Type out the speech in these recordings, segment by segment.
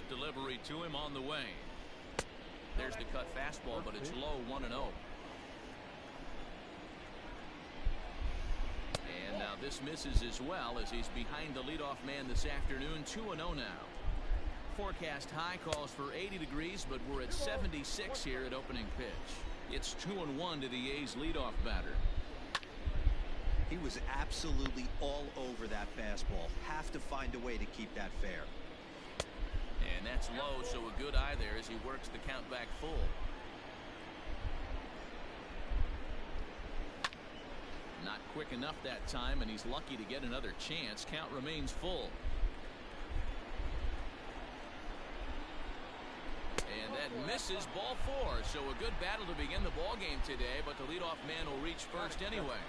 Delivery to him on the way. There's the cut fastball, but it's low, 1-0. And now this misses as well as he's behind the leadoff man this afternoon. 2-0 now. Forecast high calls for 80 degrees, but we're at 76 here at opening pitch. It's 2-1 to the A's leadoff batter. He was absolutely all over that fastball. Have to find a way to keep that fair. And that's low, so a good eye there as he works the count back full. Not quick enough that time, and he's lucky to get another chance. Count remains full. And that misses, ball 4. So a good battle to begin the ball game today, but the leadoff man will reach first anyway.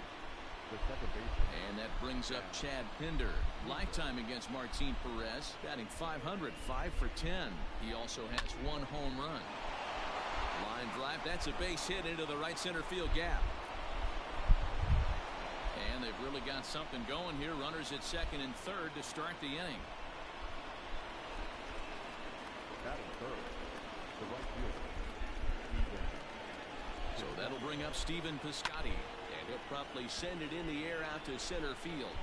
And that brings up Chad Pinder. Lifetime against Martin Perez, batting .500, 5 for 10. He also has 1 home run. Line drive, that's a base hit into the right center field gap. And they've really got something going here. Runners at second and third to start the inning. So that'll bring up Stephen Piscotty. And he'll promptly send it in the air out to center field.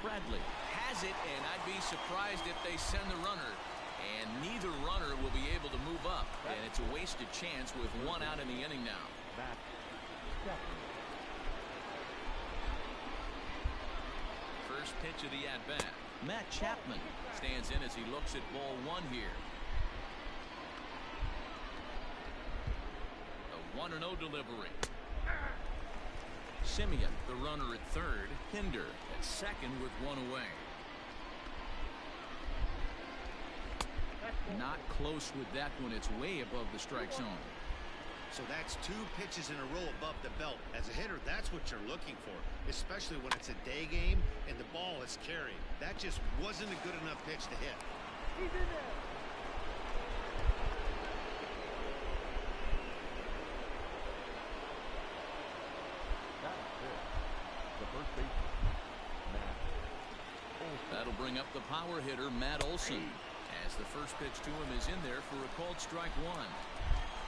Bradley has it, and I'd be surprised if they send the runner. And neither runner will be able to move up. And it's a wasted chance with 1 out in the inning now. First pitch of the at-bat. Matt Chapman stands in as he looks at ball 1 here. A 1-0 delivery. Simeon, the runner at third. Pinder at second with 1 away. Not close with that one. It's way above the strike zone. So that's 2 pitches in a row above the belt. As a hitter, that's what you're looking for, especially when it's a day game and the ball is carried. That just wasn't a good enough pitch to hit. He's in there. That'll bring up the power hitter, Matt Olson, as the first pitch to him is in there for a called strike 1.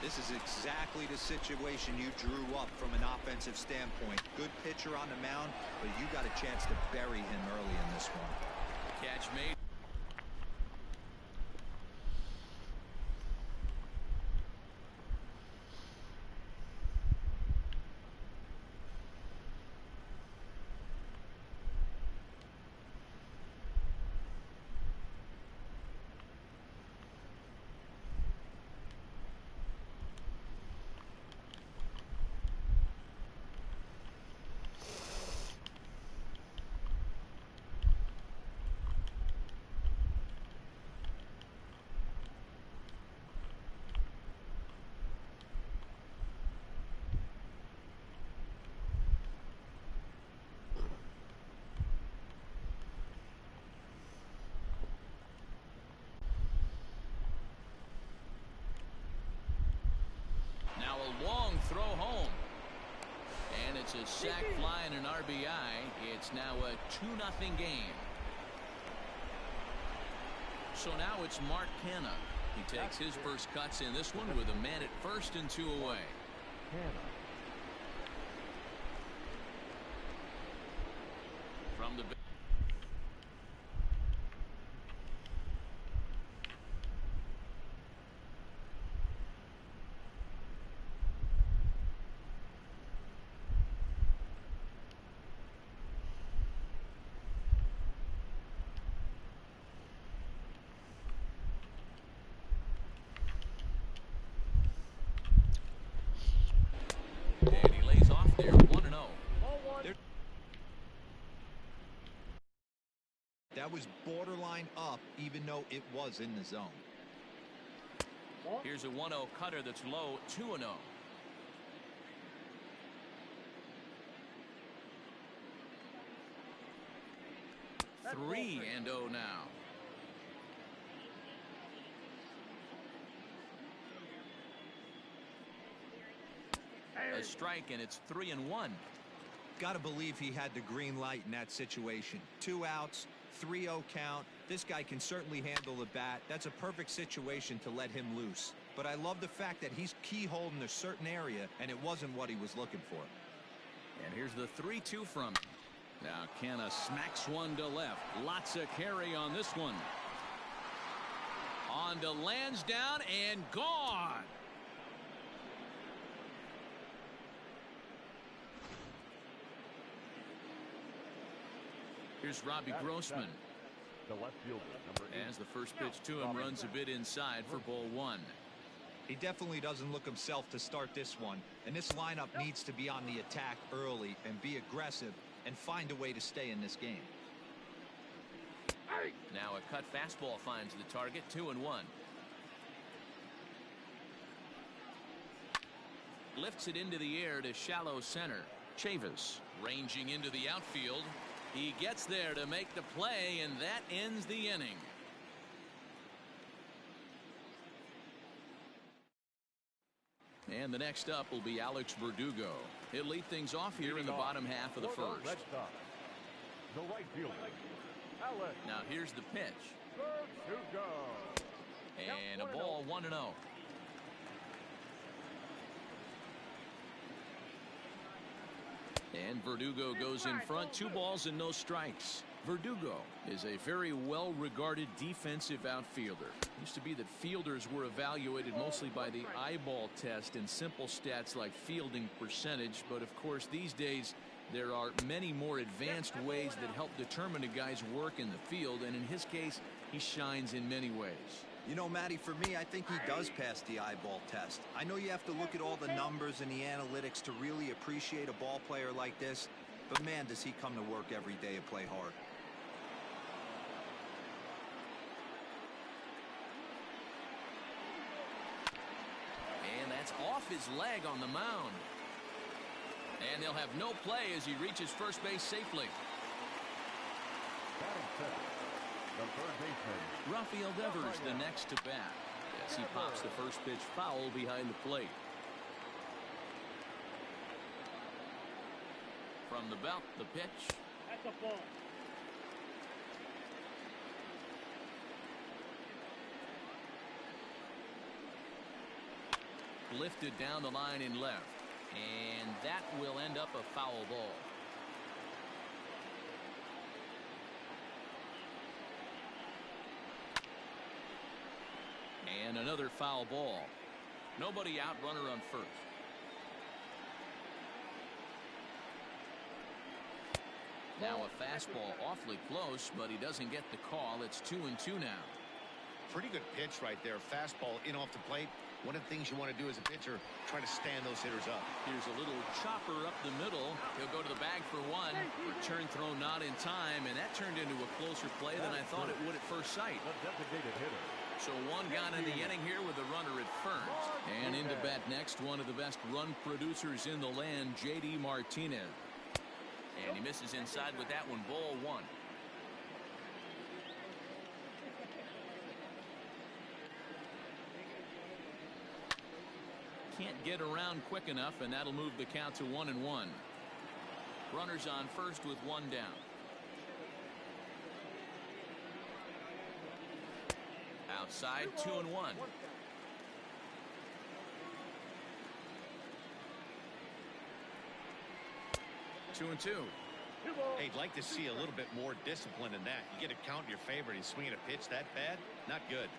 This is exactly the situation you drew up from an offensive standpoint. Good pitcher on the mound, but you got a chance to bury him early in this one. Catch made. Now a long throw home. And it's a sac fly and an RBI. It's now a 2-0 game. So now it's Mark Canha. He takes his first cuts in this one with a man at first and 2 away. From the and he lays off there, 1-0. That was borderline up, even though it was in the zone. Here's a 1-0 cutter that's low, 2-0. Three and 0 now. A strike, and it's 3-1. Got to believe he had the green light in that situation. 2 outs, 3-0 count. This guy can certainly handle the bat. That's a perfect situation to let him loose. But I love the fact that he's keyholed in a certain area, and it wasn't what he was looking for. And here's the 3-2 from him. Now Canna smacks one to left. Lots of carry on this one. On to Lansdowne and gone. Here's Robbie Grossman. The left fielder, number 8. As the first pitch to him runs a bit inside for ball 1. He definitely doesn't look himself to start this one, and this lineup needs to be on the attack early and be aggressive and find a way to stay in this game. Now a cut fastball finds the target. 2-1. Lifts it into the air to shallow center. Chavis ranging into the outfield. He gets there to make the play, and that ends the inning. And the next up will be Alex Verdugo. He'll lead things off here in the bottom half of the first. The right fielder, Alex. Now here's the pitch. Verdugo. And a ball 1-0. And Verdugo goes in front. 2 balls and no strikes. Verdugo is a very well-regarded defensive outfielder. It used to be that fielders were evaluated mostly by the eyeball test and simple stats like fielding percentage. But of course, these days, there are many more advanced ways that help determine a guy's work in the field. And in his case, he shines in many ways. You know, Matty, for me, I think he does pass the eyeball test. I know you have to look at all the numbers and the analytics to really appreciate a ball player like this, but man, does he come to work every day and play hard. And that's off his leg on the mound. And they'll have no play as he reaches first base safely. Batting second, the third baseman, Rafael Devers the next to bat as he pops the first pitch foul behind the plate. From the belt, the pitch. That's a ball. Lifted down the line in left. And that will end up a foul ball. And another foul ball. Nobody out, runner on first. Now a fastball awfully close, but he doesn't get the call. It's 2-2 now. Pretty good pitch right there. Fastball in off the plate. One of the things you want to do as a pitcher, try to stand those hitters up. Here's a little chopper up the middle. He'll go to the bag for one. Return throw not in time, and that turned into a closer play than I thought it would at first sight. the designated hitter. So one gone in the inning here with the runner at first. And into bat next, one of the best run producers in the land, J.D. Martinez. And he misses inside with that one, ball 1. Can't get around quick enough, and that'll move the count to 1-1. Runners on first with one down. Outside, 2-1. 2-2. Hey, I'd like to see a little bit more discipline in that. You get a count in your favor, and he's swinging a pitch that bad? Not good.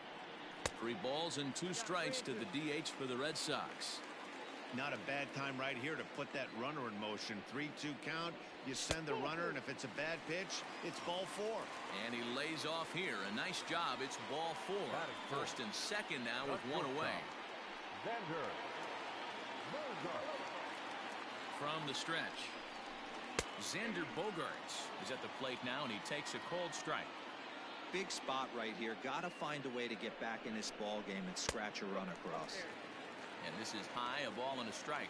3 balls and 2 strikes to the DH for the Red Sox. Not a bad time right here to put that runner in motion. 3-2 count. You send the runner, and if it's a bad pitch, it's ball 4. And he lays off here. A nice job. It's ball 4. First and second now with one away. Xander From the stretch, Xander Bogaerts is at the plate now, and he takes a cold strike. Big spot right here. Got to find a way to get back in this ball game and scratch a run across. And this is high, a ball and a strike.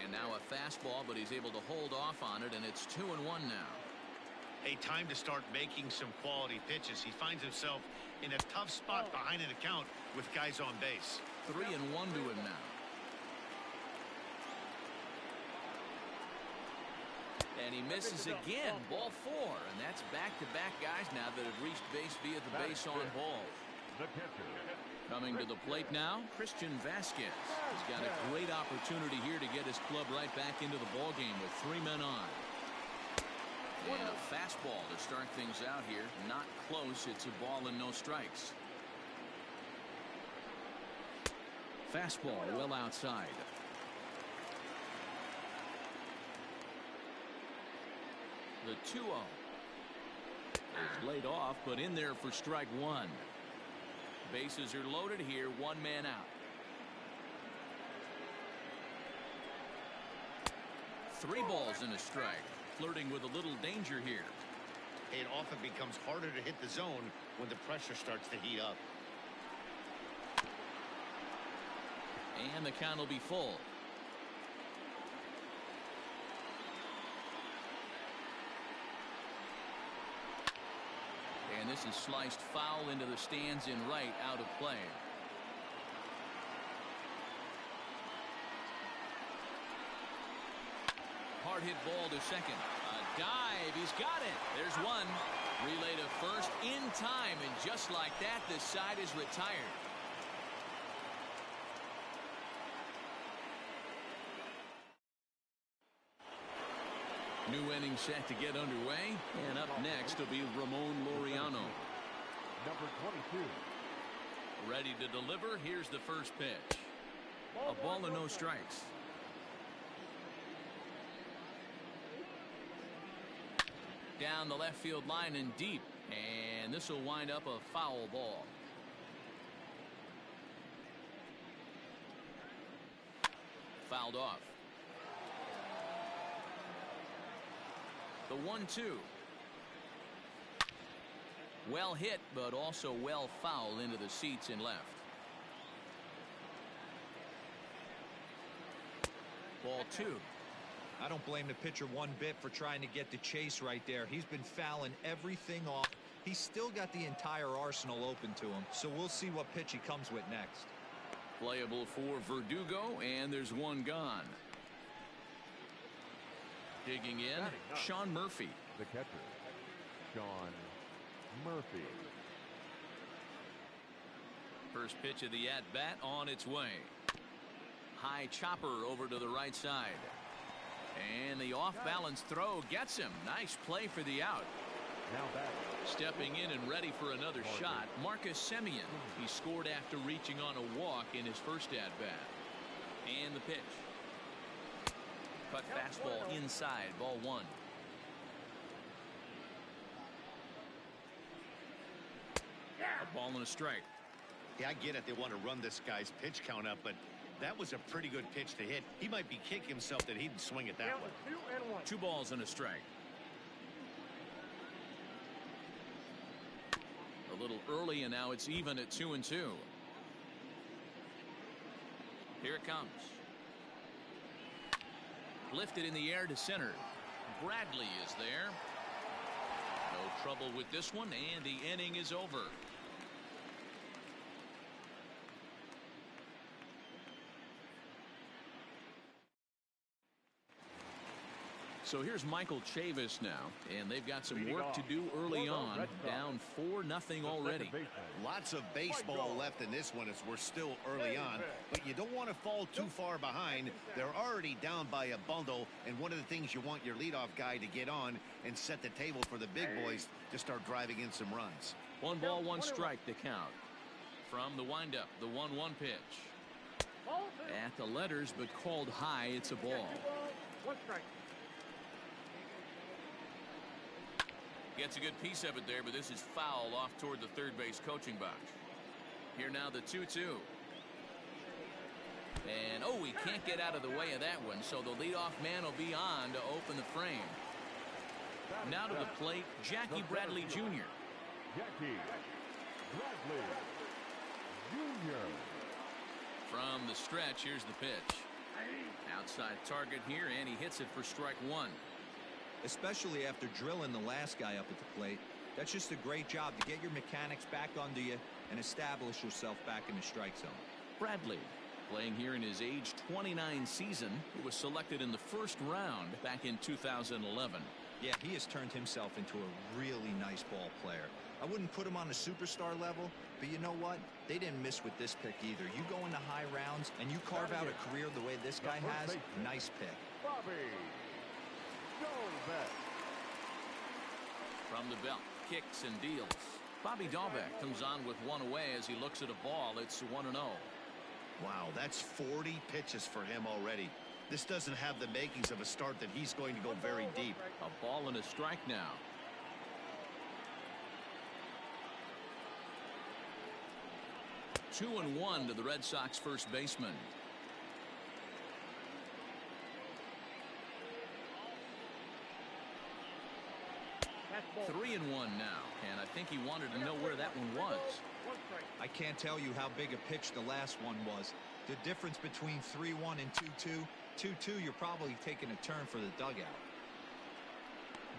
And now a fastball, but he's able to hold off on it, and it's 2-1 now. Hey, time to start making some quality pitches. He finds himself in a tough spot behind an account with guys on base. 3-1 to him now. And he misses again. Ball 4. And that's back-to-back guys now that have reached base via the base on ball. The catcher. Coming to the plate now, Christian Vasquez. He's got a great opportunity here to get his club right back into the ball game with 3 men on. And a fastball to start things out here. Not close. It's a ball and no strikes. Fastball well outside. The 2-0 is laid off, but in there for strike 1. Bases are loaded here. 1 man out. 3 balls and a strike. Flirting with a little danger here. It often becomes harder to hit the zone when the pressure starts to heat up. And the count will be full. And this is sliced foul into the stands in right, out of play. Hard hit ball to second. A dive. He's got it. There's one. Relay to first in time. And just like that, this side is retired. New inning set to get underway. And up next will be Ramon Laureano. Number 22. Ready to deliver. Here's the first pitch. A ball and no strikes. Down the left field line and deep. And this will wind up a foul ball. Fouled off. The 1-2. Well hit, but also well fouled into the seats and left. Ball 2. I don't blame the pitcher one bit for trying to get the chase right there. He's been fouling everything off. He's still got the entire arsenal open to him, so we'll see what pitch he comes with next. Playable for Verdugo, and there's one gone. Digging in, Sean Murphy. The catcher, Sean Murphy. First pitch of the at-bat on its way. High chopper over to the right side. And the off-balance throw gets him. Nice play for the out. Now back. Stepping in and ready for another shot, Marcus Semien. He scored after reaching on a walk in his first at-bat. And the pitch. Cut fastball inside, ball 1. A ball and a strike. Yeah, I get it. They want to run this guy's pitch count up, but that was a pretty good pitch to hit. He might be kicking himself that he didn't swing it that way. 2 balls and a strike. A little early, and now it's even at 2-2. Here it comes. Lifted in the air to center. Bradley is there. No trouble with this one, and the inning is over. So here's Michael Chavis now, and they've got some work to do early on. Down 4-0 already. Lots of baseball left in this one as we're still early on, but you don't want to fall too far behind. They're already down by a bundle, and one of the things you want your leadoff guy to get on and set the table for the big boys to start driving in some runs. 1 ball, 1 strike to count. From the windup, the 1-1 pitch. At the letters, but called high. It's a ball. 1 strike. Gets a good piece of it there, but this is foul off toward the third base coaching box. Here now the 2-2. And oh, he can't get out of the way of that one, so the leadoff man will be on to open the frame. Now to the plate, Jackie Bradley Jr. Jackie Bradley Jr. From the stretch, here's the pitch. Outside target here, and he hits it for strike 1. Especially after drilling the last guy up at the plate. That's just a great job to get your mechanics back under you and establish yourself back in the strike zone. Bradley Playing here in his age 29 season, he was selected in the first round back in 2011. Yeah, he has turned himself into a really nice ball player. I wouldn't put him on a superstar level, but you know what? They didn't miss with this pick either. You go into high rounds and you carve out a career the way this guy has. Nice pick. Bobby Dahlbeck. From the belt, kicks and deals. Bobby Dahlbeck comes on with one away as he looks at a ball. It's 1-0. Wow, that's 40 pitches for him already. This doesn't have the makings of a start that he's going to go very deep. A ball and a strike now. Two and one to the Red Sox first baseman. Three and one now, and I think he wanted to know where that one was. I can't tell you how big a pitch the last one was. The difference between 3-1 and 2-2. 2-2, you're probably taking a turn for the dugout.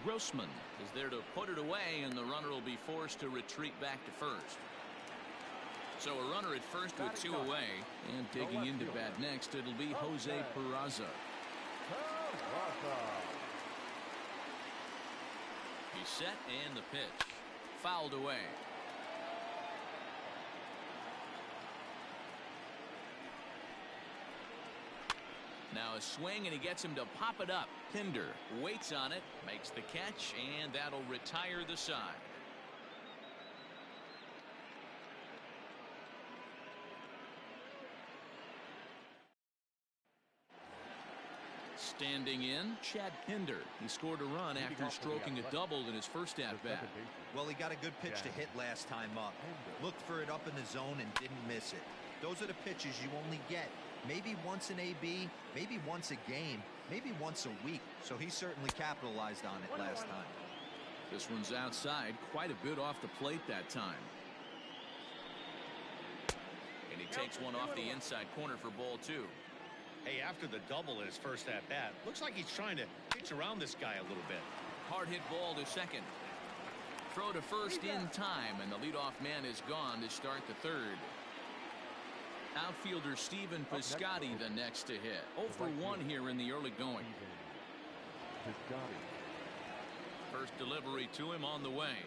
Grossman is there to put it away, and the runner will be forced to retreat back to first. So a runner at first with two away, and digging into bat next, it'll be Jose Peraza. He's set, and the pitch fouled away. Now a swing, and he gets him to pop it up. Pinder waits on it, makes the catch, and that'll retire the side. Standing in, Chad Pinder. He scored a run after stroking a double in his first at-bat. Well, he got a good pitch to hit last time up. Looked for it up in the zone and didn't miss it. Those are the pitches you only get maybe once in AB, maybe once a game, maybe once a week. So he certainly capitalized on it last time. This one's outside, quite a bit off the plate that time. And he takes one off the inside corner for ball two. Hey, after the double in his first at-bat, looks like he's trying to pitch around this guy a little bit. Hard hit ball to second. Throw to first in time, and the leadoff man is gone to start the third. Outfielder Steven Piscotty the next to hit. 0 for 1 here in the early going. First delivery to him on the way.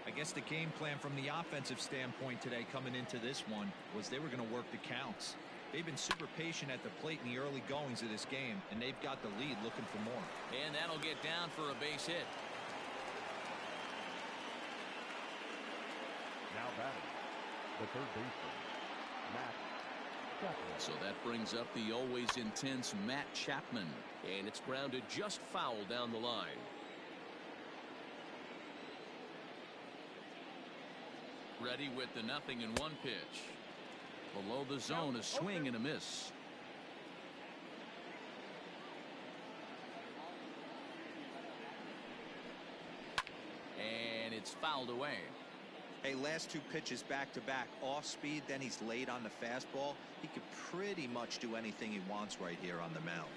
I guess the game plan from the offensive standpoint today coming into this one was they were going to work the counts. They've been super patient at the plate in the early goings of this game, and they've got the lead looking for more. And that'll get down for a base hit. Now batting, the third baseman, Matt Chapman. So that brings up the always intense Matt Chapman, and it's grounded just foul down the line. Ready with the 0-1 pitch. Below the zone, a swing and a miss. And it's fouled away. Hey, last two pitches back-to-back, off speed, then he's late on the fastball. He could pretty much do anything he wants right here on the mound.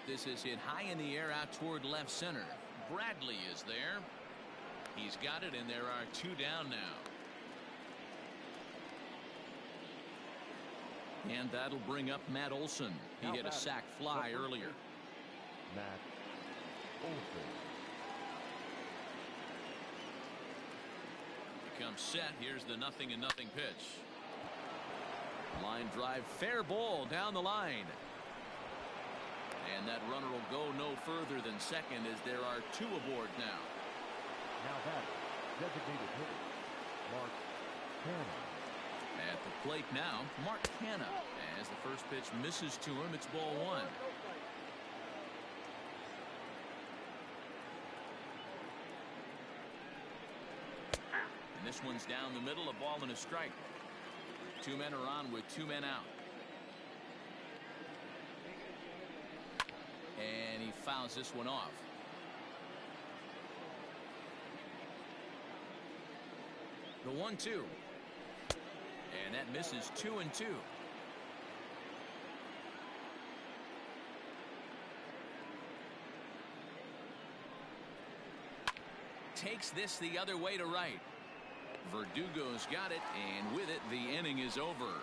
This is hit high in the air out toward left center. Bradley is there. He's got it, and there are two down now. And that'll bring up Matt Olson. He hit a sac fly earlier. Matt Olson. Becomes set. Here's the 0-0 pitch. Line drive, fair ball down the line. And that runner will go no further than second as there are two aboard now. Now batting, designated hitter, Mark Canha. At the plate now, Mark Canha. As the first pitch misses to him, it's ball one. And this one's down the middle, a ball and a strike. Two men are on with two men out. And he fouls this one off. The 1-2. And that misses 2-2. Takes this the other way to right. Verdugo's got it, and with it, the inning is over.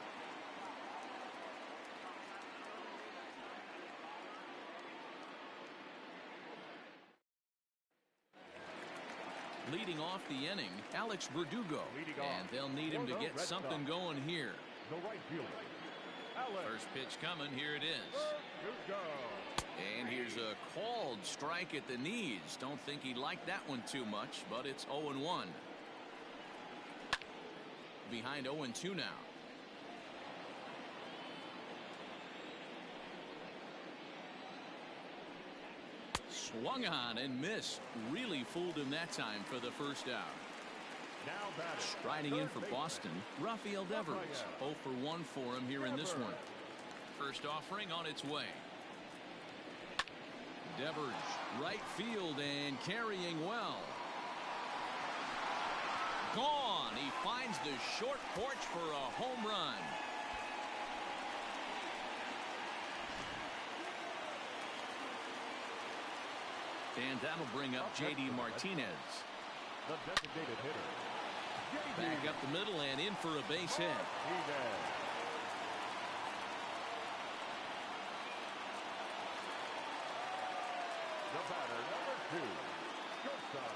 Leading off the inning, Alex Verdugo. And they'll need him to get something going here. The right fielder, Alex First pitch coming. Here it is. Verdugo. And here's a called strike at the knees. Don't think he liked that one too much, but it's 0-1. Behind 0-2 now. Swung on and missed. Really fooled him that time for the first out. Now batting. Striding in for Boston, Rafael Devers. 0 for 1 for him here in this one. First offering on its way. Devers, right field and carrying well. Gone. He finds the short porch for a home run. And that'll bring up J.D. Martinez. The designated hitter. Back up the middle and in for a base hit. The batter, number 2. Shortstop.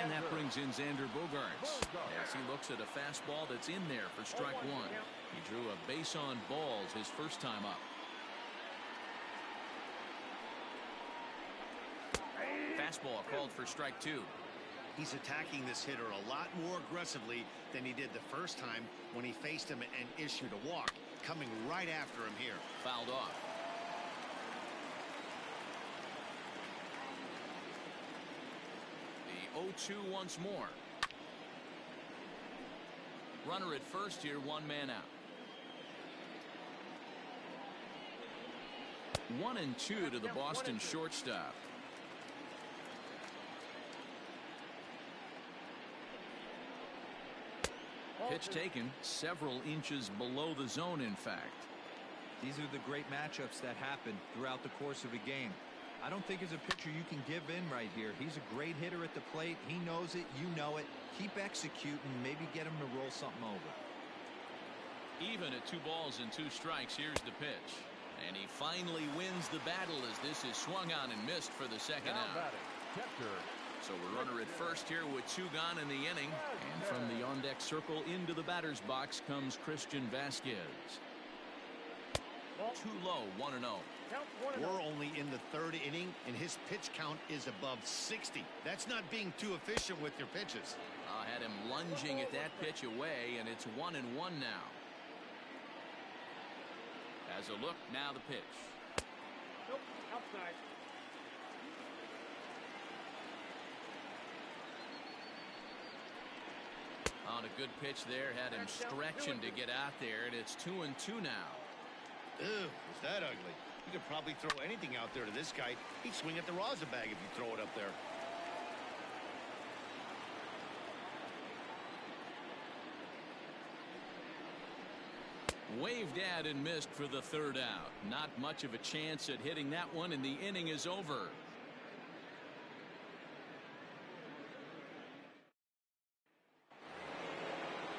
And that brings in Xander Bogaerts as he looks at a fastball that's in there for strike one. He drew a base on balls his first time up. Fastball called for strike two. He's attacking this hitter a lot more aggressively than he did the first time when he faced him and issued a walk. Coming right after him here. Fouled off. The 0-2 once more. Runner at first here, one man out. 1-2 to the Boston shortstop. Pitch taken several inches below the zone, in fact. These are the great matchups that happen throughout the course of a game. I don't think as a pitcher you can give in right here. He's a great hitter at the plate. He knows it. You know it. Keep executing. Maybe get him to roll something over. Even at 2 balls and 2 strikes, here's the pitch. And he finally wins the battle as this is swung on and missed for the second out. So a runner at first here with 2 gone in the inning. And from the on-deck circle into the batter's box comes Christian Vasquez. Too low, 1-0. We're only in the 3rd inning, and his pitch count is above 60. That's not being too efficient with your pitches. Had him lunging at that pitch away, and it's 1-1 now. As a look, now the pitch. Nope, outside. On a good pitch there, had him stretching to get out there, and it's 2-2 now. Ew, is that ugly? You could probably throw anything out there to this guy. He'd swing at the rosin bag if you throw it up there. Waved at and missed for the 3rd out. Not much of a chance at hitting that one, and the inning is over.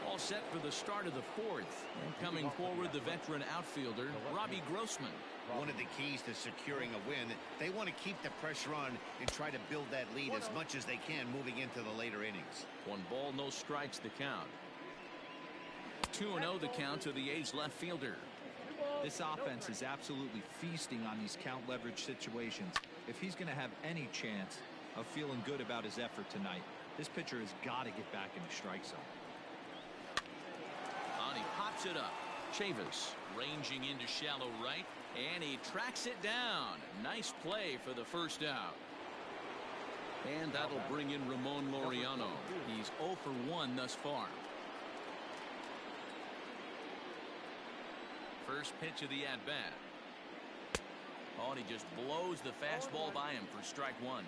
All set for the start of the 4th. And coming forward, the veteran outfielder, Robbie Grossman. One of the keys to securing a win, they want to keep the pressure on and try to build that lead as much as they can moving into the later innings. 1 ball, no strikes, the count. 2-0 the count to the A's left fielder. This offense is absolutely feasting on these count leverage situations. If he's going to have any chance of feeling good about his effort tonight, this pitcher has got to get back in the strike zone. He pops it up. Chavis ranging into shallow right, and he tracks it down. Nice play for the first out. And that'll bring in Ramon Laureano. He's 0 for 1 thus far. First pitch of the at-bat. And he just blows the fastball by him for strike 1.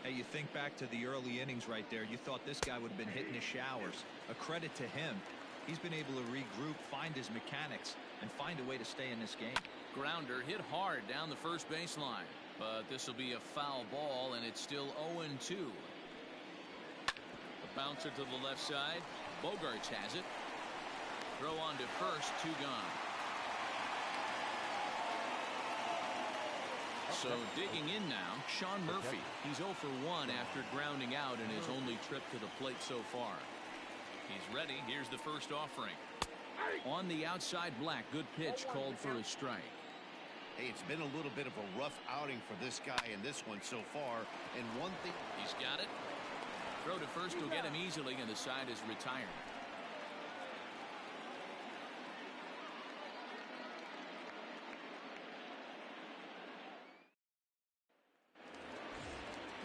Hey, you think back to the early innings right there. You thought this guy would have been hitting his showers. A credit to him. He's been able to regroup, find his mechanics, and find a way to stay in this game. Grounder hit hard down the first baseline. But this will be a foul ball, and it's still 0-2. The bouncer to the left side. Bogaerts has it. Throw on to first, 2 gone. So digging in now, Sean Murphy. He's 0 for 1 after grounding out in his only trip to the plate so far. He's ready. Here's the first offering. On the outside, Black. Good pitch called for a strike. Hey, it's been a little bit of a rough outing for this guy in this one so far. And one thing... He's got it. Throw to first will get him easily, and the side is retired.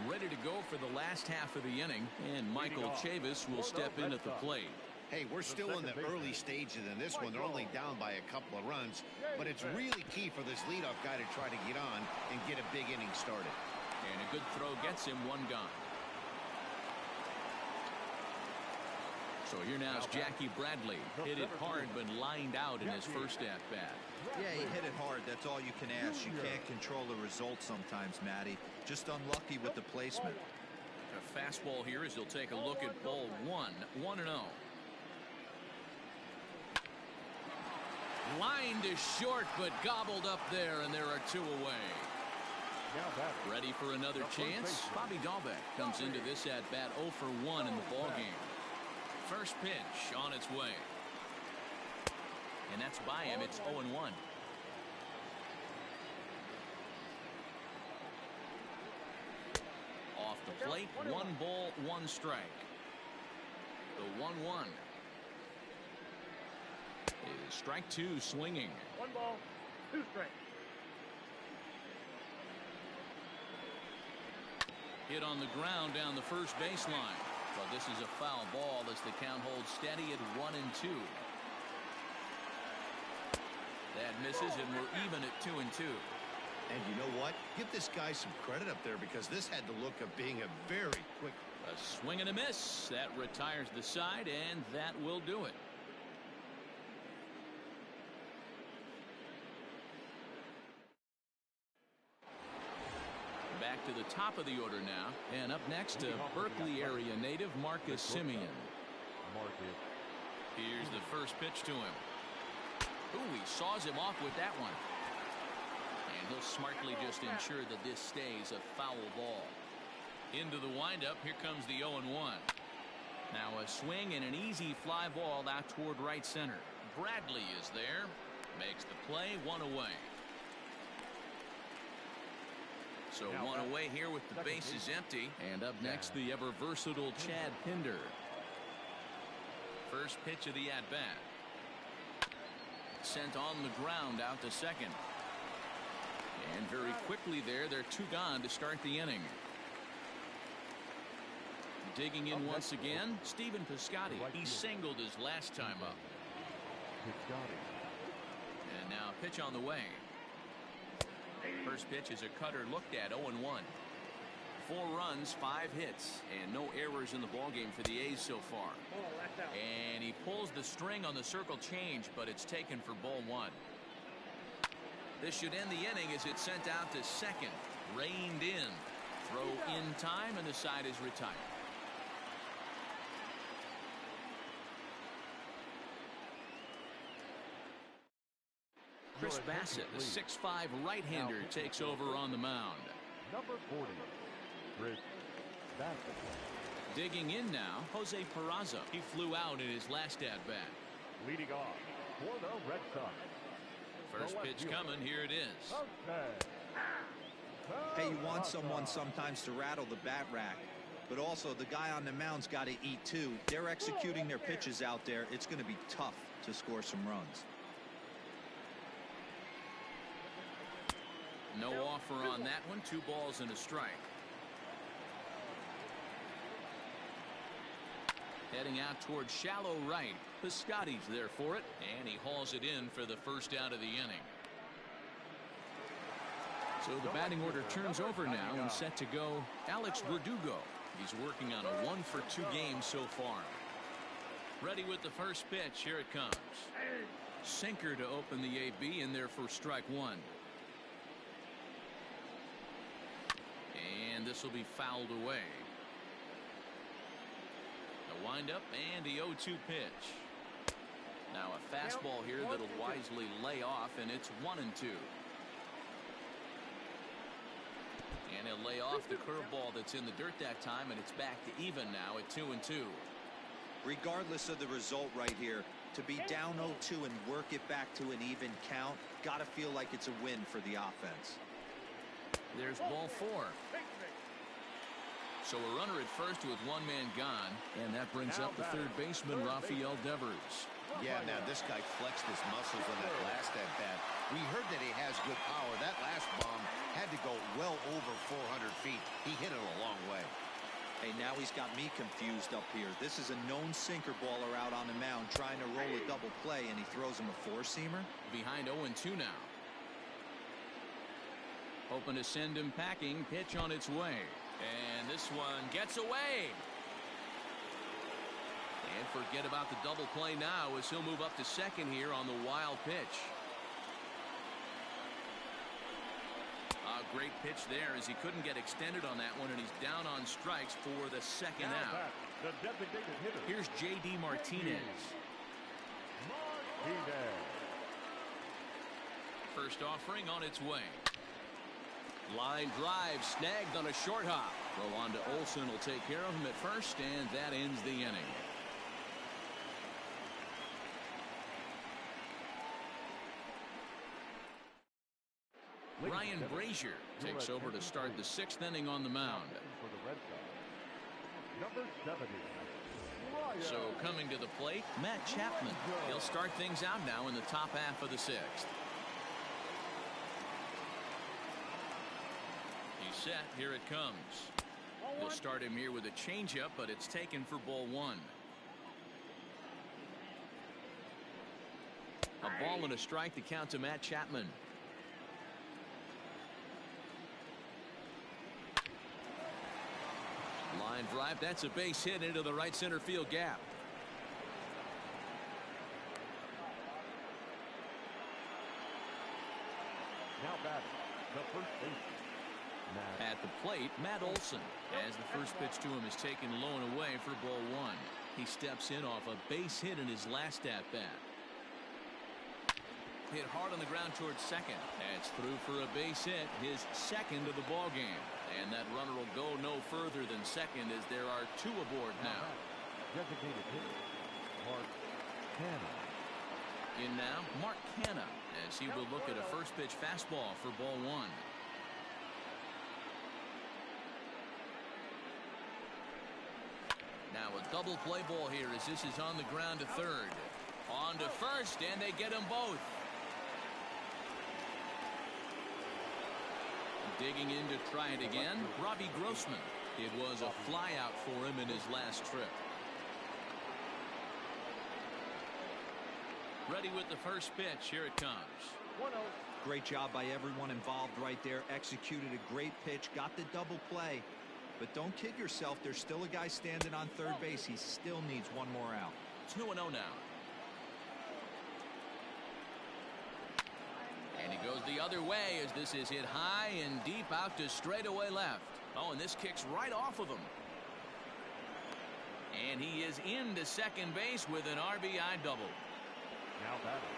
Ready to go for the last half of the inning, and Michael Chavis will step in at the plate. Hey, we're still in the early stages in this one. They're only down by a couple of runs, but it's really key for this leadoff guy to try to get on and get a big inning started. And a good throw gets him one gone. So here now is Jackie Bradley. Hit it hard, but lined out in his first at-bat. Yeah, he hit it hard. That's all you can ask. You can't control the result sometimes, Matty. Just unlucky with the placement. A fastball here as he'll take a look at ball one. 1-0. Line to short, but gobbled up there, and there are 2 away. Ready for another chance? Bobby Dahlbeck comes into this at-bat 0 for 1 in the ballgame. First pitch on its way. And that's by him. It's 0-1. Off the plate, 1 ball, 1 strike. The 1-1. Is strike 2 swinging. 1 ball, 2 strikes. Hit on the ground down the first baseline. But this is a foul ball as the count holds steady at 1-2. That misses, and we're even at 2-2. And you know what? Give this guy some credit up there because this had the look of being a very quick... A swing and a miss. That retires the side, and that will do it. Back to the top of the order now, and up next, Berkeley area native Marcus Simeon. Here's the first pitch to him. Ooh, he saws him off with that one. And he'll smartly just ensure that this stays a foul ball. Into the windup, here comes the 0-1. Now a swing and an easy fly ball out toward right center. Bradley is there, makes the play, 1 away. So 1 away here with the bases empty. And up next, the ever versatile Chad Pinder. First pitch of the at-bat. Sent on the ground out to second. And very quickly there, they're 2 gone to start the inning. Digging in once again, Stephen Piscotty. He singled his last time up. And now a pitch on the way. First pitch is a cutter looked at, 0-1. 4 runs, 5 hits, and no errors in the ballgame for the A's so far. And he pulls the string on the circle change, but it's taken for ball 1. This should end the inning as it's sent out to second. Reined in. Throw in time, and the side is retired. Chris Bassett, the 6'5 right-hander, takes over on the mound. Number 40, Chris Bassett. Digging in now, Jose Peraza. He flew out in his last at-bat. Leading off for the Red Sox. First pitch coming. Here it is. Hey, you want someone sometimes to rattle the bat rack, but also the guy on the mound's got to eat too. They're executing their pitches out there. It's going to be tough to score some runs. No offer on that one. 2 balls and a strike. Heading out towards shallow right. Piscotty's there for it, and he hauls it in for the first out of the inning. So the batting order turns over now and set to go Alex Verdugo. He's working on a 1-for-2 game so far. Ready with the first pitch. Here it comes. Sinker to open the AB in there for strike 1. And this will be fouled away. The windup and the 0-2 pitch. Now a fastball here that'll wisely lay off, and it's 1-2. he'll lay off the curveball that's in the dirt that time, and it's back to even now at 2-2. Regardless of the result right here, to be down 0-2 and work it back to an even count, gotta feel like it's a win for the offense. There's ball 4. So a runner at first with one man gone, and that brings up the third baseman, Rafael Devers. Yeah, now this guy flexed his muscles on that last at-bat. We heard that he has good power. That last bomb had to go well over 400 feet. He hit it a long way. Hey, now he's got me confused up here. This is a known sinker baller out on the mound trying to roll a double play, and he throws him a four-seamer? Behind 0-2 now. Hoping to send him packing. Pitch on its way. And this one gets away. And forget about the double play now as he'll move up to second here on the wild pitch. A great pitch there as he couldn't get extended on that one, and he's down on strikes for the second out. The designated hitter. Here's J.D. Martinez. First offering on its way. Line drive snagged on a short hop. Throw on to Olsen will take care of him at first, and that ends the inning. Ryan Brazier takes over to start the 6th inning on the mound. For the Red Sox, number 70. So coming to the plate, Matt Chapman. He'll start things out now in the top half of the 6th. He's set. Here it comes. He'll start him here with a changeup, but it's taken for ball 1. A ball and a strike to count to Matt Chapman. Line drive. That's a base hit into the right center field gap. Now batting, the first baseman. At the plate, Matt Olsen, as the first pitch to him is taken low and away for ball 1. He steps in off a base hit in his last at bat. Hit hard on the ground towards second. That's through for a base hit, his second of the ball game. And that runner will go no further than second as there are 2 aboard now. Designated hitter, Mark Canha. In now, Mark Canha, as he will look at a first pitch fastball for ball 1. Now a double play ball here as this is on the ground to third. On to first, and they get them both. Digging in to try it again, Robbie Grossman. It was a fly out for him in his last trip. Ready with the first pitch. Here it comes. 1-0. Great job by everyone involved right there. Executed a great pitch, got the double play. But don't kid yourself, there's still a guy standing on third base. He still needs one more out. 2-0 now. And he goes the other way as this is hit high and deep out to straightaway left. Oh, and this kicks right off of him. And he is into second base with an RBI double. Now batting,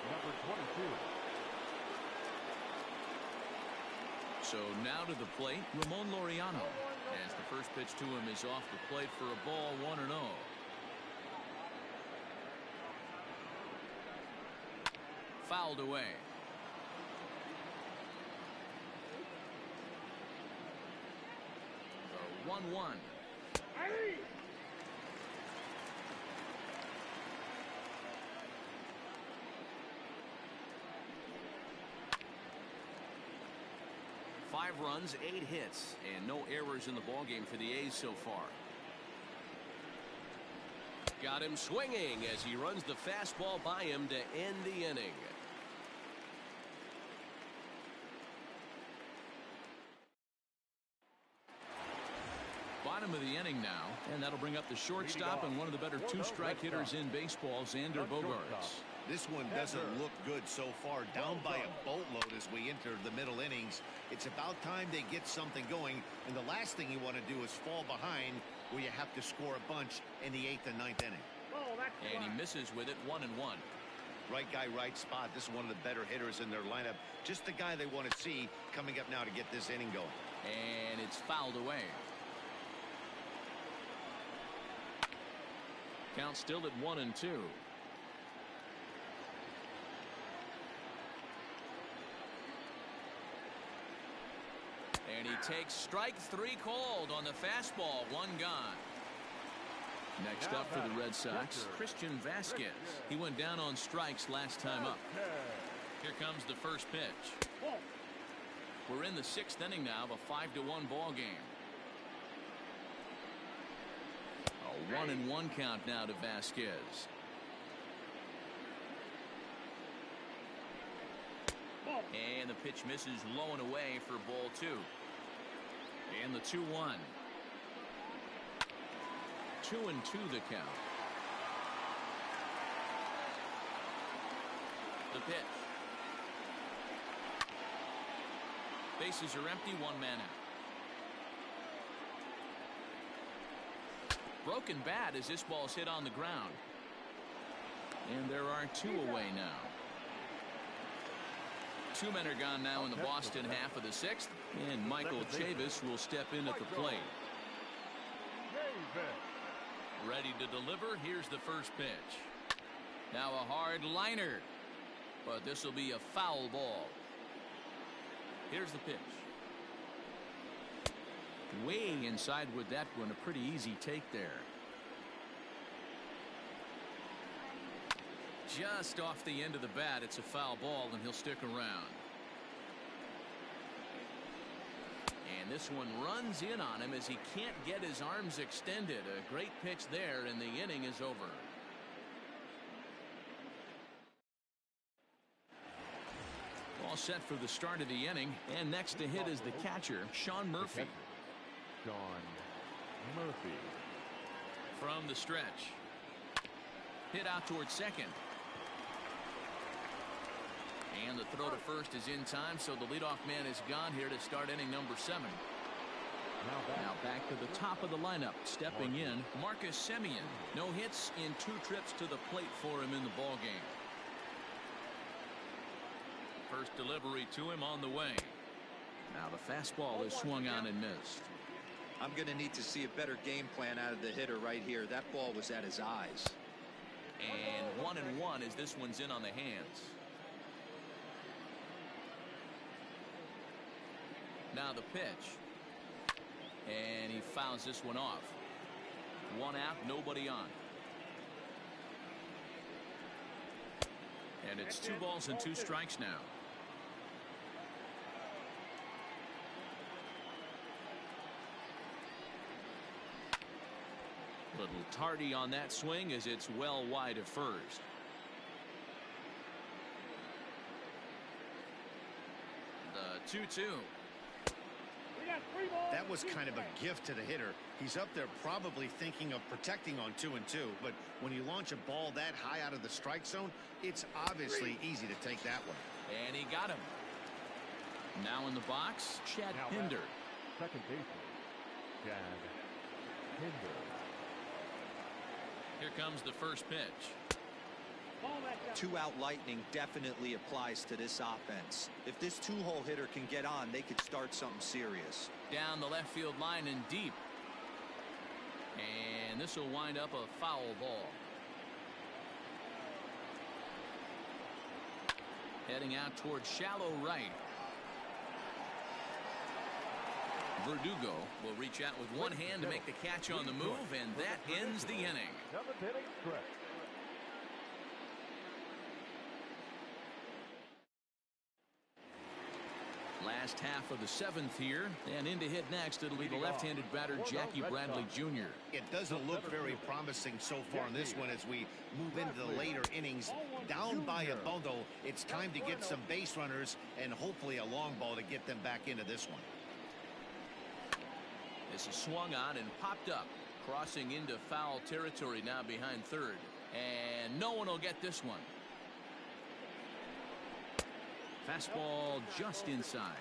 number 22. So now to the plate, Ramon Laureano. As the first pitch to him is off the plate for a ball 1-0. Fouled away. The 1-1. 5 runs, 8 hits, and no errors in the ballgame for the A's so far. Got him swinging as he runs the fastball by him to end the inning. Bottom of the inning now, and that'll bring up the shortstop and one of the better 2-strike hitters in baseball, Xander Bogaerts. This one doesn't look good so far. Down by a boatload as we enter the middle innings. It's about time they get something going, and the last thing you want to do is fall behind where you have to score a bunch in the 8th and 9th inning. And he misses with it, 1-1. Right guy, right spot. This is one of the better hitters in their lineup. Just the guy they want to see coming up now to get this inning going. And it's fouled away. Count still at 1-2. And he takes strike 3 called on the fastball. 1 gone. Next up for the Red Sox, Christian Vasquez. He went down on strikes last time up. Here comes the first pitch. We're in the 6th inning now of a 5-1 ball game. A 1-1 count now to Vasquez. And the pitch misses low and away for ball 2. And the 2-1. 2-2 the count. The pitch. Bases are empty, 1 man out. Broken bat as this ball's hit on the ground. And there are 2 away now. 2 men are gone now in the Boston half of the 6th. And Michael Chavis will step in at the plate. Ready to deliver. Here's the first pitch. Now a hard liner. But this will be a foul ball. Here's the pitch. Way inside with that one. A pretty easy take there. Just off the end of the bat. It's a foul ball, and he'll stick around. And this one runs in on him as he can't get his arms extended. A great pitch there, and the inning is over. All set for the start of the inning, and next to hit is the catcher, Sean Murphy. Sean Murphy. From the stretch. Hit out towards second. And the throw to first is in time, so the leadoff man is gone here to start inning number 7. Now back to the top of the lineup. Stepping in, Marcus Semien. No hits in 2 trips to the plate for him in the ballgame. First delivery to him on the way. Now the fastball is swung on and missed. I'm going to need to see a better game plan out of the hitter right here. That ball was at his eyes. And 1-1 as this one's in on the hands. Now the pitch. And he fouls this one off. 1 out, nobody on. And it's 2 balls and 2 strikes now. Little tardy on that swing as it's well wide of first. The 2-2. That was kind of a gift to the hitter. He's up there probably thinking of protecting on 2-2, but when you launch a ball that high out of the strike zone, it's obviously easy to take that one. And he got him. Now in the box, Chad Pinder. Second baseman, Chad Pinder. Here comes the first pitch. 2-out lightning definitely applies to this offense. If this 2-hole hitter can get on, they could start something serious. Down the left field line and deep. And this will wind up a foul ball. Heading out towards shallow right. Verdugo will reach out with one hand to make the catch on the move, and that ends the inning. Last half of the 7th here, and in to hit next, it'll be the left-handed batter Jackie Bradley Jr. It doesn't look very promising so far in this one as we move into the later innings. Down by a bundle, it's time to get some base runners and hopefully a long ball to get them back into this one. This is swung on and popped up, crossing into foul territory now behind third. And no one will get this one. Fastball just inside.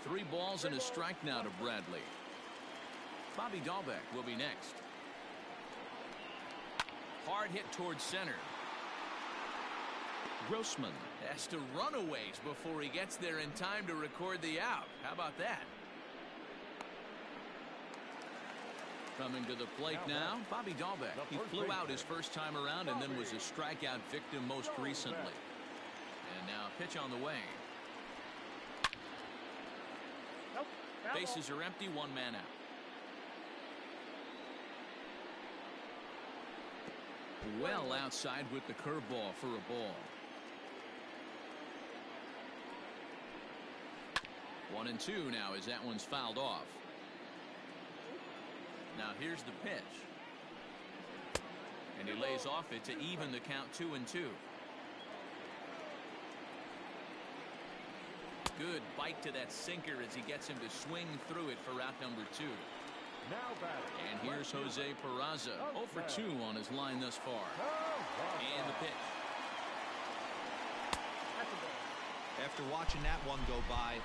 3 balls and a strike now to Bradley. Bobby Dahlbeck will be next. Hard hit towards center. Grossman Has to run a ways before he gets there in time to record the out. How about that? Coming to the plate now, Bobby Dahlbeck. He flew out his first time around and then was a strikeout victim most recently. And now a pitch on the way. Bases are empty, one man out. Well outside with the curveball for a ball. 1-2 now as that one's fouled off. Now here's the pitch. And he lays off it to even the count 2-2. Good bite to that sinker as he gets him to swing through it for out number 2. And here's Jose Peraza, 0 for 2 on his line thus far. And the pitch. After watching that one go by,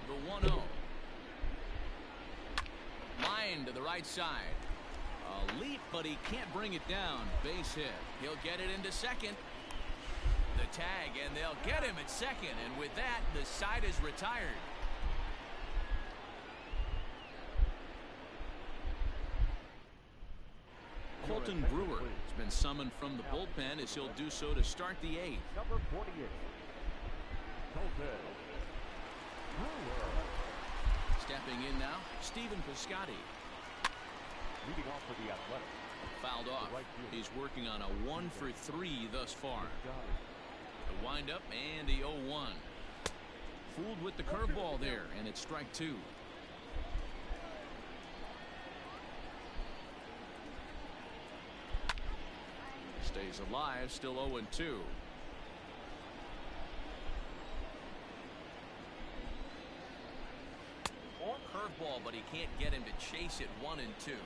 the 1-0. Line to the right side. A leap, but he can't bring it down. Base hit. He'll get it into second. The tag, and they'll get him at second. And with that, the side is retired. Colton Brewer has been summoned from the bullpen as he'll do so to start the 8th. Number 48, Colton Brewer. Stepping in now, Stephen Piscotty. Leading off for the Athletics. Fouled off. He's working on a 1 for 3 thus far. The windup and the 0-1. Fooled with the curveball there, and it's strike 2. Stays alive, still 0-2. Curveball, but he can't get him to chase it 1-2.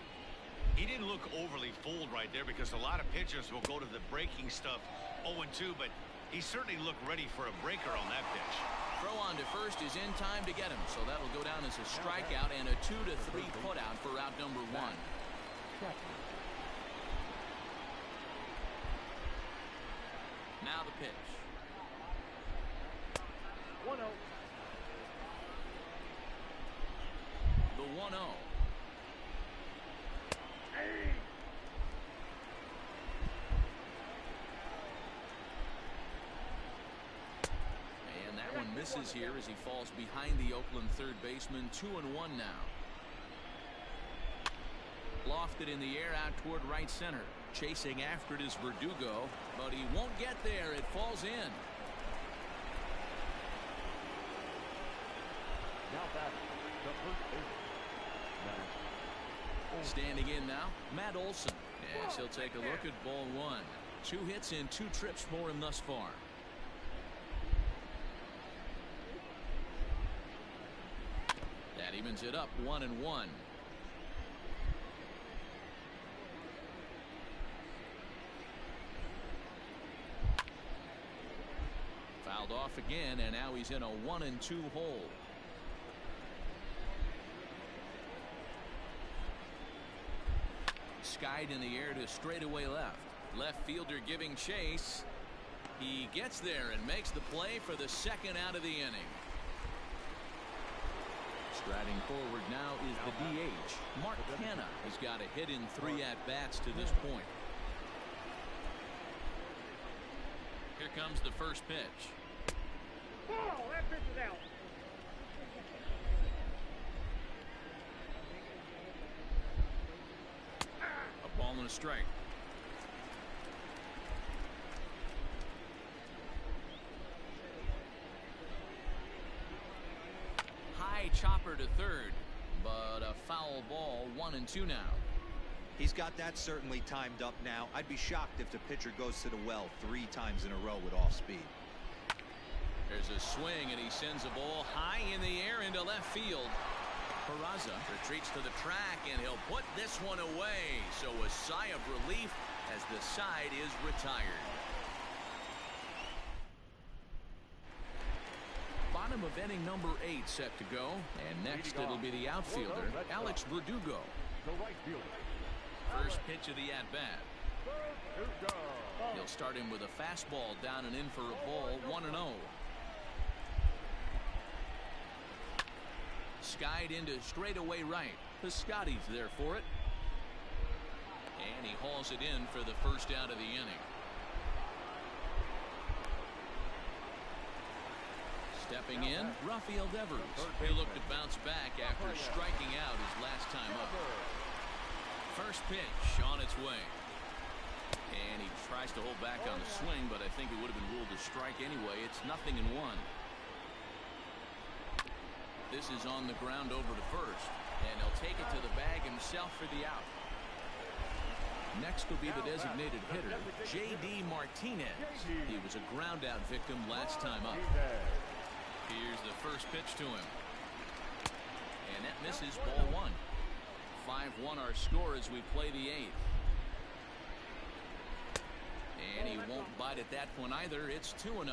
He didn't look overly fooled right there because a lot of pitchers will go to the breaking stuff 0-2, but he certainly looked ready for a breaker on that pitch. Throw on to first is in time to get him, so that'll go down as a strikeout and a 2-3 putout for out number 1. Now the pitch. 1-0. The 1-0. And that one misses here as he falls behind the Oakland third baseman. 2-1 now. Lofted in the air out toward right center. Chasing after it is Verdugo, but he won't get there. It falls in. Now back, the first baseman. Standing in now, Matt Olson. Yes, he'll take a look at ball one. 2 hits in 2 trips for him thus far. That evens it up 1-1. Fouled off again, and now he's in a 1-2 hole. Skied in the air to straightaway left. Left fielder giving chase. He gets there and makes the play for the second out of the inning. Striding forward now is the DH. Mark Hanna has got a hit in 3 at-bats to this point. Here comes the first pitch. Ball, that pitch is out. A ball and a strike. High chopper to third, but a foul ball. 1-2 now. He's got that certainly timed up now. I'd be shocked if the pitcher goes to the well 3 times in a row with off speed. There's a swing, and he sends a ball high in the air into left field. Peraza retreats to the track, and he'll put this one away. So a sigh of relief as the side is retired. Bottom of inning number 8 set to go, and next it'll be the outfielder, Alex Verdugo. The right fielder. First pitch of the at-bat. He'll start him with a fastball down and in for a ball. 1-0. Skied into straightaway right. Piscotty's there for it. And he hauls it in for the first out of the inning. Stepping in, Rafael Devers. He looked to bounce back after striking out his last time up. First pitch on its way. And he tries to hold back on the swing, but I think it would have been ruled a strike anyway. It's 0-1. This is on the ground over to first, and he'll take it to the bag himself for the out. Next will be the designated hitter, J.D. Martinez. He was a ground-out victim last time up. Here's the first pitch to him. And that misses, ball 1. 5-1 our score as we play the 8th. And he won't bite at that one either. It's 2-0.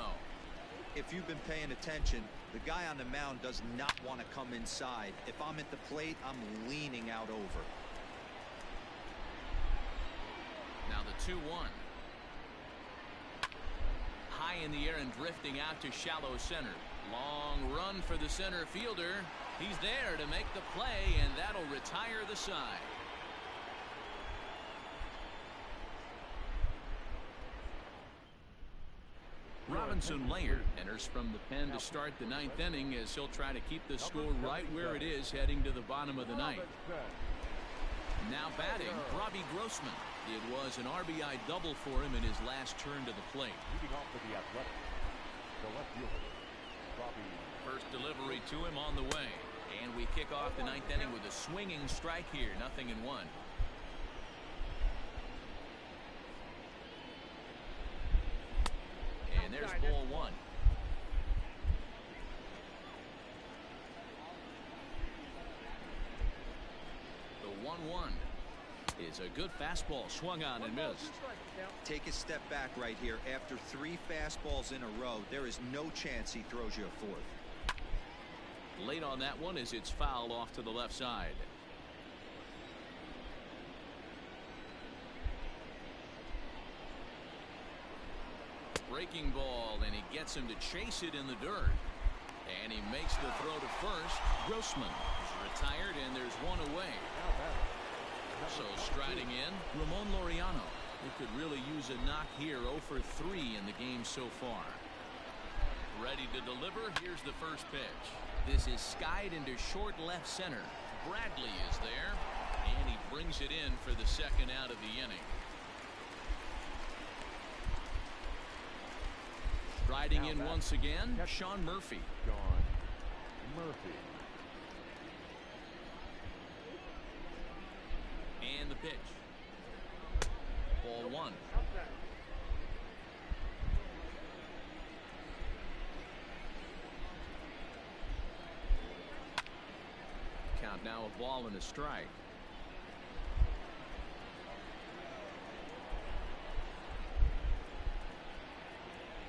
If you've been paying attention, the guy on the mound does not want to come inside. If I'm at the plate, I'm leaning out over. Now the 2-1. High in the air and drifting out to shallow center. Long run for the center fielder. He's there to make the play, and that'll retire the side. Robinson Laird enters from the pen to start the 9th inning as he'll try to keep the score right where it is heading to the bottom of the 9th. Now batting, Robbie Grossman. It was an RBI double for him in his last turn to the plate. Leading off for the Athletic, the left fielder, Robbie. First delivery to him on the way. And we kick off the 9th inning with a swinging strike here. 0-1. And there's ball 1. The 1-1 is a good fastball swung on and missed. Take a step back right here. After 3 fastballs in a row, there is no chance he throws you a 4th. Late on that one as it's fouled off to the left side. Breaking ball, and he gets him to chase it in the dirt. And he makes the throw to first. Grossman is Retired, and there's one away. So striding in, Ramon Laureano, who could really use a knock here. 0 for 3 in the game so far. Ready to deliver. Here's the first pitch. This is skied into short left center. Bradley is there, and he brings it in for the second out of the inning. Riding in once again, Sean Murphy. And the pitch. Ball 1. Count now a ball and a strike.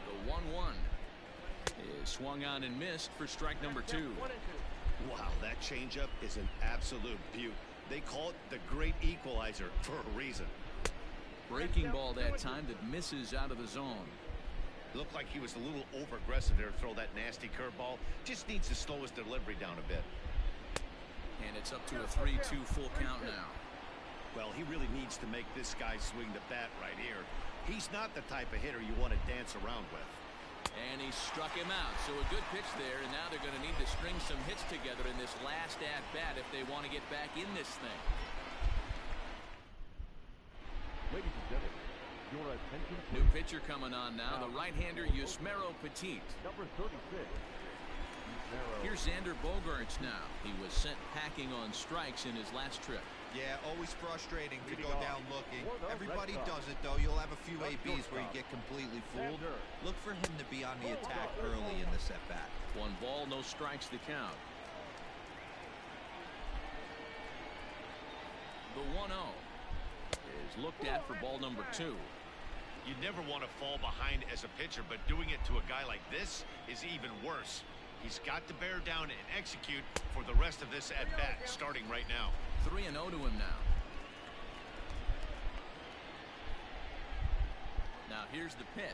The 1-1 is swung on and missed for strike number 2. Wow, that changeup is an absolute beaut. They call it the great equalizer for a reason. Breaking ball that time that misses out of the zone. Looked like he was a little over aggressive there to throw that nasty curveball. Just needs to slow his delivery down a bit. And it's up to a 3-2 full count now. Well, he really needs to make this guy swing the bat right here. He's not the type of hitter you want to dance around with. And he struck him out. So a good pitch there, and now they're going to need to string some hits together in this last at-bat if they want to get back in this thing. Ladies and gentlemen, your attention New please. pitcher coming on now, the right-hander Yusmeiro Petit. Number 36. Here's Xander Bogaerts now. He was sent packing on strikes in his last trip. Yeah, always frustrating to go down looking. Everybody does it, though. You'll have a few ABs where you get completely fooled. Look for him to be on the attack early in the at-bat. 1 ball, no strikes to count. The 1-0 is looked at for ball number 2. You never want to fall behind as a pitcher, but doing it to a guy like this is even worse. He's got to bear down and execute for the rest of this at-bat, starting right now. 3-0 to him now. Now here's the pitch.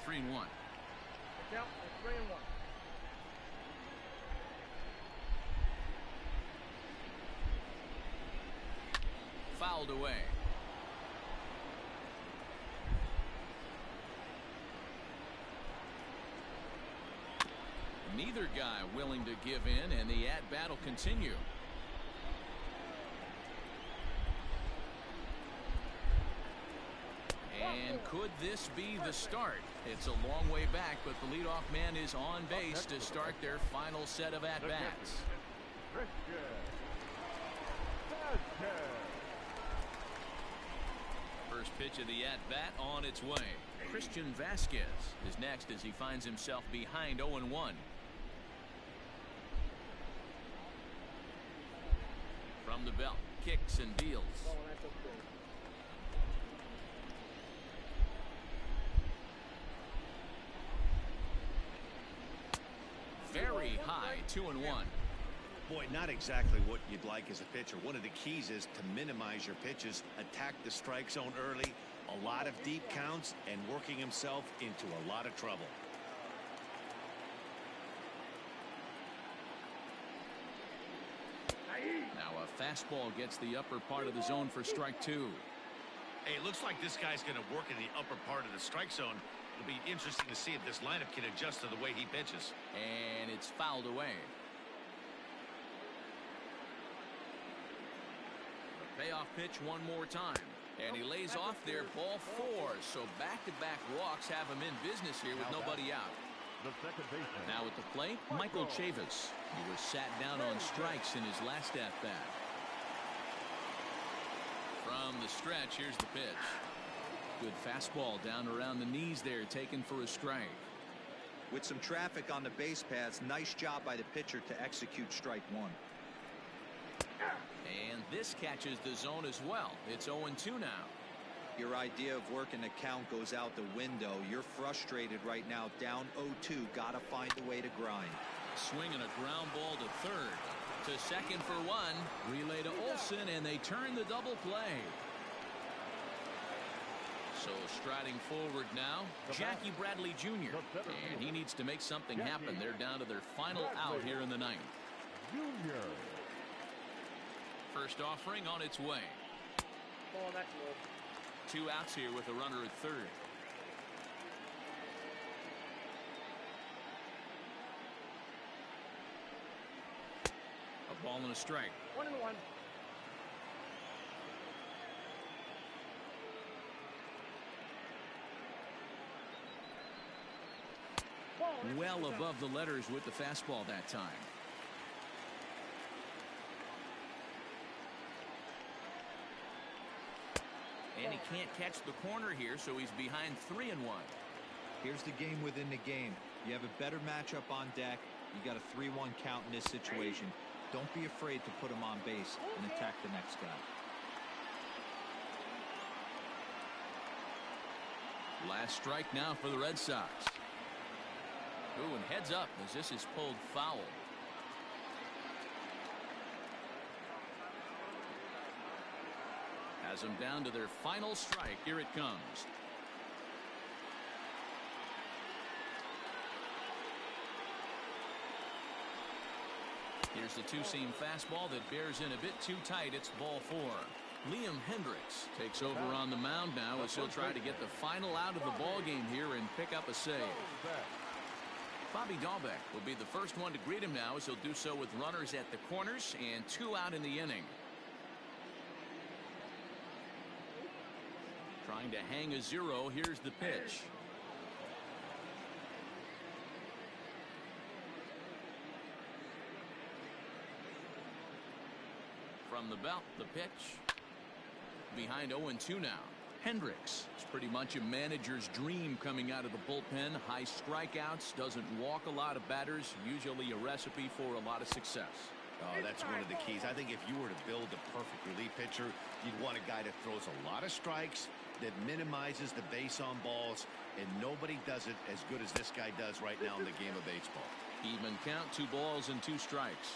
3-1. Count, 3-1. Fouled away. Neither guy willing to give in, and the at-bat will continue. And could this be the start? It's a long way back, but the leadoff man is on base to start their final set of at-bats. First pitch of the at-bat on its way. Christian Vasquez is next as he finds himself behind 0-1. From the belt, kicks and deals. Very high, 2-1. Boy, not exactly what you'd like as a pitcher. One of the keys is to minimize your pitches, attack the strike zone early, a lot of deep counts, and working himself into a lot of trouble. Now a fastball gets the upper part of the zone for strike 2. Hey, it looks like this guy's going to work in the upper part of the strike zone. It'll be interesting to see if this lineup can adjust to the way he pitches. And it's fouled away. The payoff pitch one more time. And he lays off there, ball 4. So back-to-back walks have him in business here with nobody out. The second baseman. Now at the plate, Michael Chavis. He was sat down on strikes in his last at-bat. From the stretch, here's the pitch. Good fastball down around the knees there, taken for a strike. With some traffic on the base paths, nice job by the pitcher to execute strike 1. And this catches the zone as well. It's 0-2 now. Your idea of working the count goes out the window. You're frustrated right now, down 0-2. Gotta find a way to grind. Swinging a ground ball to third. To second for 1. Relay to Olsen, and they turn the double play. So striding forward now, Jackie Bradley Jr. And he needs to make something happen. They're down to their final out here in the ninth. Jr. First offering on its way. Ball, that's low. 2 outs here with a runner at third. A ball and a strike. 1-1. Ball, Well above the letters with the fastball that time. And he can't catch the corner here, so he's behind 3-1. Here's the game within the game. You have a better matchup on deck. You got a 3-1 count in this situation. Don't be afraid to put him on base and attack the next guy. Last strike now for the Red Sox. Ooh, and heads up as this is pulled foul. Has them down to their final strike. Here it comes. Here's the two-seam fastball that bears in a bit too tight. It's ball 4. Liam Hendricks takes over on the mound now as he'll try to get the final out of the ball game here and pick up a save. Bobby Dahlbeck will be the first one to greet him now as he'll do so with runners at the corners and 2 out in the inning. Trying to hang a 0. Here's the pitch. From the belt, the pitch. Behind 0-2 now. Hendricks. It's pretty much a manager's dream coming out of the bullpen. High strikeouts, doesn't walk a lot of batters. Usually a recipe for a lot of success. Oh, that's one of the keys. I think if you were to build a perfect relief pitcher, you'd want a guy that throws a lot of strikes, that minimizes the base on balls, and nobody does it as good as this guy does right now in the game of baseball. Even count, 2 balls and 2 strikes.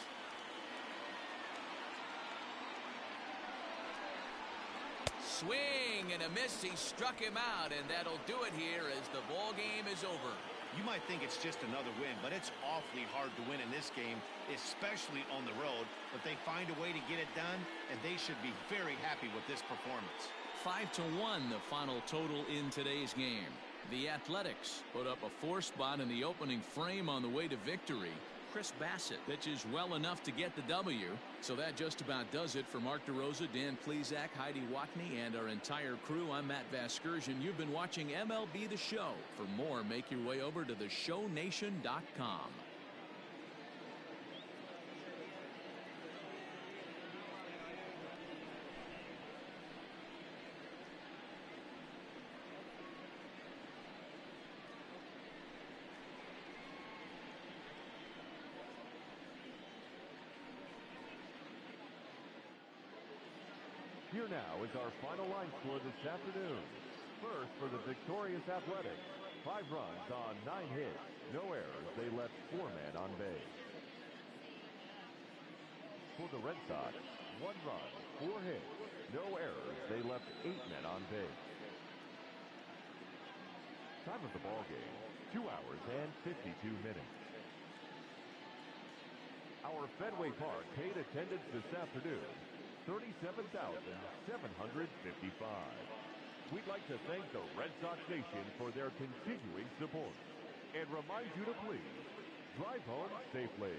Swing and a miss. He struck him out, and that'll do it here as the ball game is over. You might think it's just another win, but it's awfully hard to win in this game, especially on the road. But they find a way to get it done, and they should be very happy with this performance. 5-1 the final total in today's game. The Athletics put up a 4 spot in the opening frame on the way to victory. Chris Bassett pitches well enough to get the W. So that just about does it for Mark DeRosa, Dan Plesac, Heidi Watney, and our entire crew. I'm Matt Vasgersian. You've been watching MLB The Show. For more, make your way over to theshownation.com. Here now is our final line score this afternoon. First for the victorious Athletics. 5 runs on 9 hits. No errors. They left 4 men on base. For the Red Sox, 1 run, 4 hits. No errors. They left 8 men on base. Time of the ball game, 2 hours and 52 minutes. Our Fenway Park paid attendance this afternoon, 37,755. We'd like to thank the Red Sox Nation for their continuing support and remind you to please drive home safely.